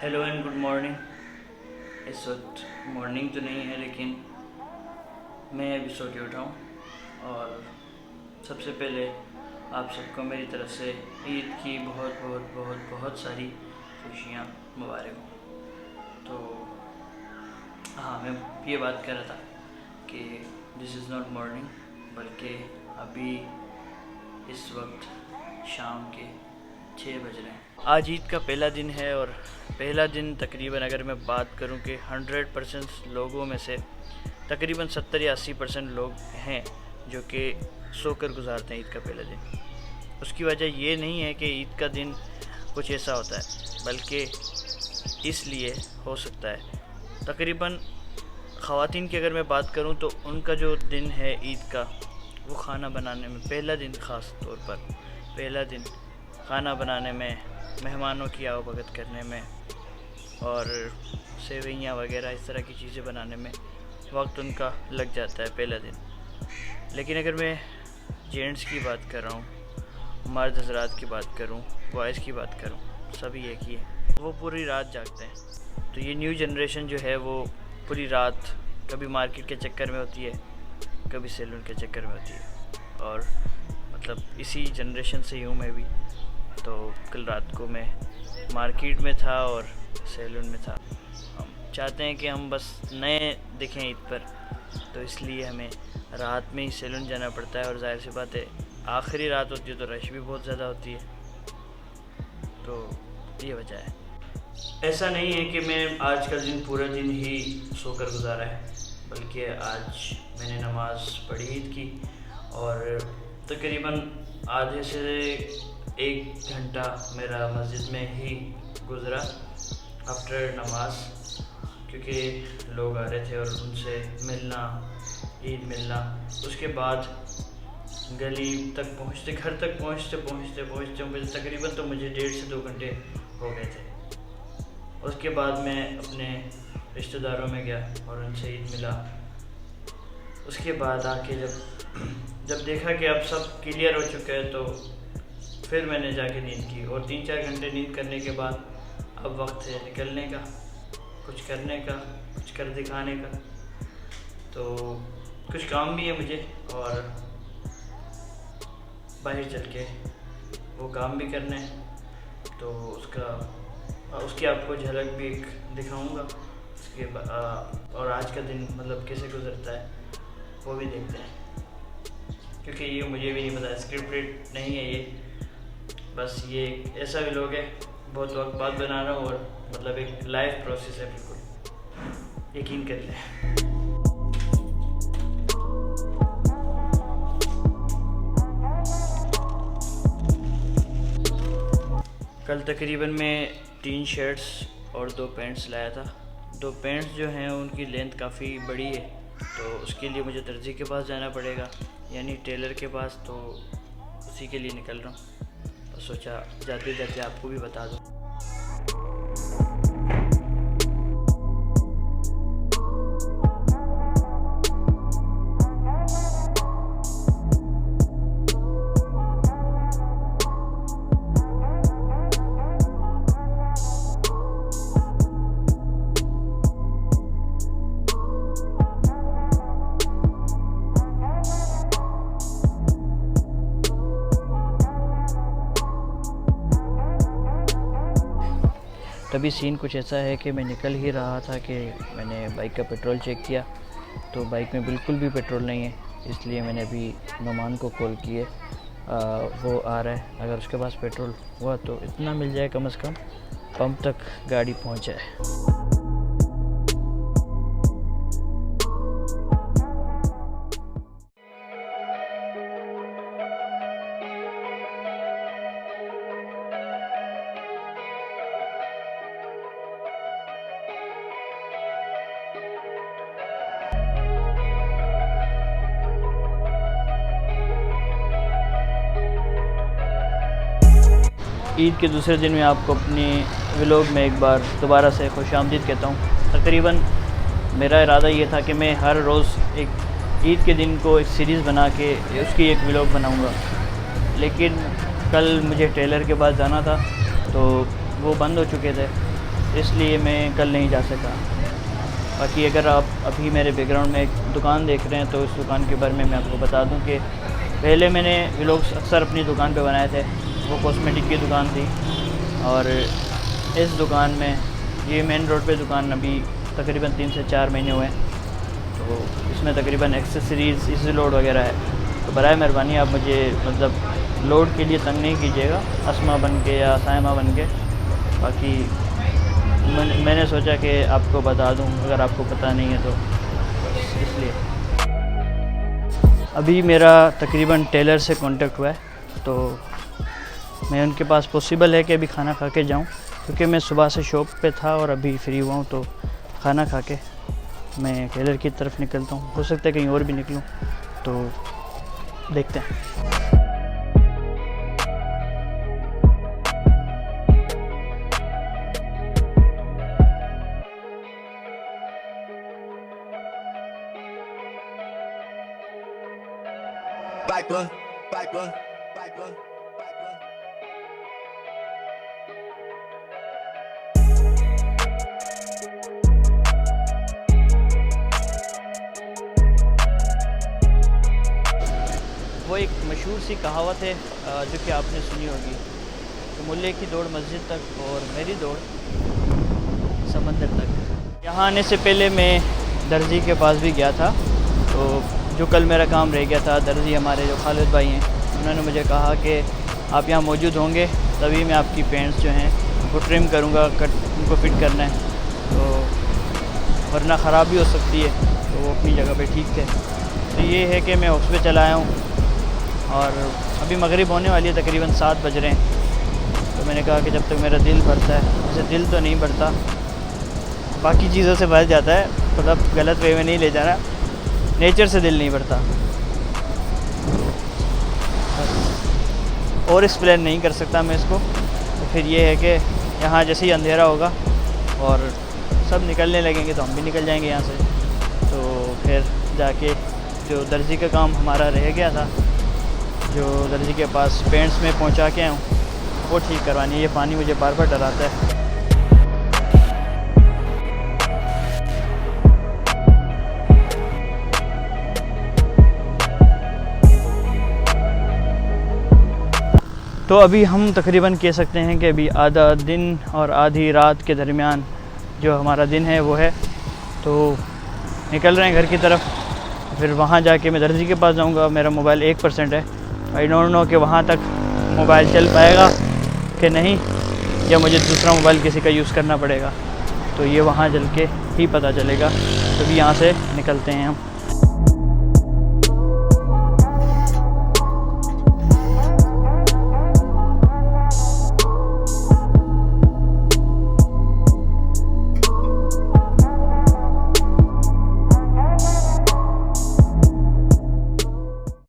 Hello and good morning. इस वक्त morning तो नहीं है, लेकिन मैं अभी सो के उठा हूँ। और सबसे पहले आप सबको मेरी तरफ से ईद की बहुत बहुत बहुत बहुत सारी खुशियाँ मुबारक हों। तो हाँ, मैं ये बात कर रहा था कि दिस इज़ नॉट मॉर्निंग, बल्कि अभी इस वक्त शाम के 6 बज रहे हैं। आज ईद का पहला दिन है और पहला दिन तकरीबन अगर मैं बात करूं कि 100% लोगों में से तकरीबन 70 या 80% लोग हैं जो कि सोकर गुजारते हैं ईद का पहला दिन। उसकी वजह ये नहीं है कि ईद का दिन कुछ ऐसा होता है, बल्कि इसलिए हो सकता है तकरीबन ख़वातीन की अगर मैं बात करूं तो उनका जो दिन है ईद का, वो खाना बनाने में पहला दिन, ख़ास तौर पर पहला दिन खाना बनाने में, मेहमानों की आवभगत करने में और सेवइयाँ वगैरह इस तरह की चीज़ें बनाने में वक्त उनका लग जाता है पहला दिन। लेकिन अगर मैं जेंट्स की बात कर रहा हूँ, मर्द हजरात की बात करूँ, बॉयज़ की बात करूँ, सभी एक ही है, वो पूरी रात जागते हैं। तो ये न्यू जनरेशन जो है वो पूरी रात कभी मार्केट के चक्कर में होती है, कभी सैलून के चक्कर में होती है। और मतलब इसी जनरेशन से हूँ मैं भी। तो कल रात को मैं मार्केट में था और सैलून में था। हम चाहते हैं कि हम बस नए दिखें ईद पर, तो इसलिए हमें रात में ही सैलून जाना पड़ता है। और जाहिर सी बात है, आखिरी रात होती है तो रश भी बहुत ज़्यादा होती है। तो ये वजह है। ऐसा नहीं है कि मैं आज का दिन पूरा दिन ही सोकर गुजारा है, बल्कि आज मैंने नमाज़ पढ़ी ईद की और तकरीबन आधे से 1 घंटा मेरा मस्जिद में ही गुज़रा आफ्टर नमाज, क्योंकि लोग आ रहे थे और उनसे मिलना, ईद मिलना। उसके बाद गली तक पहुँचते, घर तक पहुँचते मुझे तकरीबन तो मुझे 1.5 से 2 घंटे हो गए थे। उसके बाद मैं अपने रिश्तेदारों में गया और उनसे ईद मिला। उसके बाद आके जब देखा कि अब सब क्लियर हो चुका है, तो फिर मैंने जाके नींद की। और 3-4 घंटे नींद करने के बाद अब वक्त है निकलने का, कुछ करने का, कुछ कर दिखाने का। तो कुछ काम भी है मुझे और बाहर चल के वो काम भी करने हैं। तो उसकी आपको झलक भी एक दिखाऊंगा। और आज का दिन मतलब कैसे गुजरता है वो भी देखते हैं, क्योंकि ये मुझे भी नहीं पता, स्क्रिप्टेड नहीं है ये। बस ये एक ऐसा व्लॉग है, बहुत वक्त बाद बना रहा हूँ और मतलब एक लाइव प्रोसेस है, बिल्कुल यकीन कर लें। कल तकरीबन मैं 3 शर्ट्स और 2 पैंट्स लाया था। 2 पैंट्स जो हैं उनकी लेंथ काफ़ी बड़ी है, तो उसके लिए मुझे दर्जी के पास जाना पड़ेगा, यानी टेलर के पास। तो उसी के लिए निकल रहा हूँ, तो सोचा जाते जाते आपको भी बता दूँ। तभी सीन कुछ ऐसा है कि मैं निकल ही रहा था कि मैंने बाइक का पेट्रोल चेक किया, तो बाइक में बिल्कुल भी पेट्रोल नहीं है। इसलिए मैंने अभी नोमान को कॉल किए, वो आ रहा है। अगर उसके पास पेट्रोल हुआ तो इतना मिल जाए, कम से कम पंप तक गाड़ी पहुंच जाए। ईद के दूसरे दिन में आपको अपनी व्लॉग में एक बार दोबारा से खुशामदीद कहता हूँ। तकरीबन मेरा इरादा ये था कि मैं हर रोज़ एक ईद के दिन को एक सीरीज़ बना के उसकी एक व्लॉग बनाऊँगा, लेकिन कल मुझे टेलर के पास जाना था तो वो बंद हो चुके थे। इसलिए मैं कल नहीं जा सका। बाकी अगर आप अभी मेरे बैकग्राउंड में एक दुकान देख रहे हैं तो इस दुकान के बारे में मैं आपको बता दूं कि पहले मैंने व्लॉग्स अक्सर अपनी दुकान पे बनाए थे। वो कॉस्मेटिक की दुकान थी और इस दुकान में, ये मेन रोड पे दुकान अभी तकरीबन 3 से 4 महीने हुए हैं। तो इसमें तकरीबन एक्सेसरीज़, इजी लोड वगैरह है। तो बराए मेहरबानी आप मुझे मतलब लोड के लिए तंग नहीं कीजिएगा, अस्मा बन के या सायमा बन के। बाकी मैंने सोचा कि आपको बता दूं अगर आपको पता नहीं है तो, इसलिए। अभी मेरा तकरीबन टेलर से कांटेक्ट हुआ है, तो मैं उनके पास पॉसिबल है कि अभी खाना खा के जाऊँ, क्योंकि मैं सुबह से शॉप पे था और अभी फ्री हुआ हूँ। तो खाना खा के मैं टेलर की तरफ निकलता हूँ। हो सकता है कहीं और भी निकलूँ, तो देखते हैं। वो एक मशहूर सी कहावत है जो कि आपने सुनी होगी कि मुल्ले की दौड़ मस्जिद तक और मेरी दौड़ समंदर तक। यहाँ आने से पहले मैं दर्जी के पास भी गया था, तो जो कल मेरा काम रह गया था, दर्जी हमारे जो खालिद भाई हैं, उन्होंने मुझे कहा कि आप यहाँ मौजूद होंगे तभी मैं आपकी पैंट्स जो हैं वो ट्रिम करूँगा, उनको फिट करना है, तो वरना ख़राब भी हो सकती है। तो वो अपनी जगह पे ठीक है। तो ये है कि मैं ऑफिस पे चला आया हूँ और अभी मगरिब होने वाली है, तकरीबन 7 बज रहे हैं। तो मैंने कहा कि जब तक मेरा दिल भरता है, वैसे दिल तो नहीं भरता, बाकी चीज़ों से भर जाता है, मतलब गलत वे में नहीं ले जाना, नेचर से दिल नहीं भरता। और एक्सप्लेन नहीं कर सकता मैं इसको। तो फिर ये है कि यहाँ जैसे ही अंधेरा होगा और सब निकलने लगेंगे तो हम भी निकल जाएंगे यहाँ से। तो फिर जाके जो दर्जी का काम हमारा रह गया था, जो दर्जी के पास पेंट्स में पहुंचा के आया हूँ, वो ठीक करवानी है। ये पानी मुझे बार बार डराता है। तो अभी हम तकरीबन कह सकते हैं कि अभी आधा दिन और आधी रात के दरमियान जो हमारा दिन है वो है। तो निकल रहे हैं घर की तरफ। फिर वहाँ जाके मैं दर्जी के पास जाऊँगा। मेरा मोबाइल 1% है। आई डोंट नो कि वहाँ तक मोबाइल चल पाएगा कि नहीं, या मुझे दूसरा मोबाइल किसी का यूज़ करना पड़ेगा। तो ये वहाँ चल के ही पता चलेगा। तो अभी यहाँ से निकलते हैं हम।